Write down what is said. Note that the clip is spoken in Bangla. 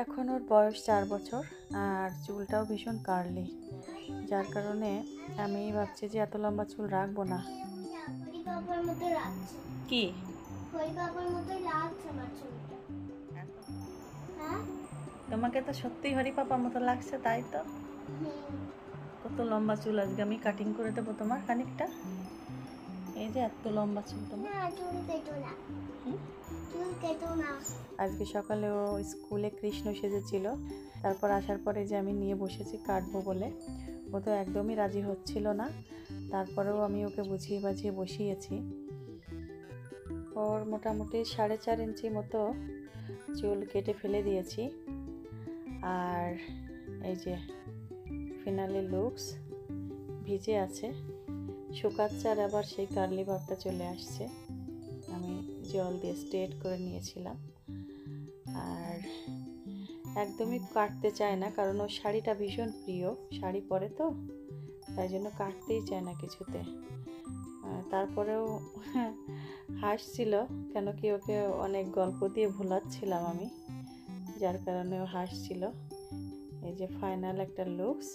এখন ওর বয়স 4 বছর আর চুলটাও ভীষণ কার্লি, যার কারণে আমি ভাবছি যে এত লম্বা চুল রাখবো না। কি তোমাকে তো সত্যিই হরি পাপার মতো লাগছে, তাই তো? কত লম্বা চুল, আজকে আমি কাটিং করে দেবো তোমার খানিকটা। এই যে এত লম্বা চুল তোমার। আজকে সকালে ও স্কুলে কৃষ্ণ সেজেছিল, তারপর আসার পরে যে আমি নিয়ে বসেছি কাটবো বলে, ও তো একদমই রাজি হচ্ছিল না। তারপরেও আমি ওকে বুঝিয়ে বাঝিয়ে বসিয়েছি। ওর মোটামুটি 4.5 ইঞ্চি মতো চুল কেটে ফেলে দিয়েছি। আর এই যে ফিনালি লুকস, ভিজে আছে, শুকাচ্ছে আর আবার সেই কার্লি ভাবটা চলে আসছে। আমি জল দিয়ে স্ট্রেট করে নিয়েছিলাম। আর একদমই কাটতে চায় না, কারণ ওর শাড়িটা ভীষণ প্রিয়, শাড়ি পরে তো, তাই জন্য কাটতেই চায় না কিছুতে। তারপরেও হাসছিল, কেন কি ওকে অনেক গল্প দিয়ে ভোলাচ্ছিলাম আমি, যার কারণে ও হাসছিল। এই যে ফাইনাল একটা লুকস।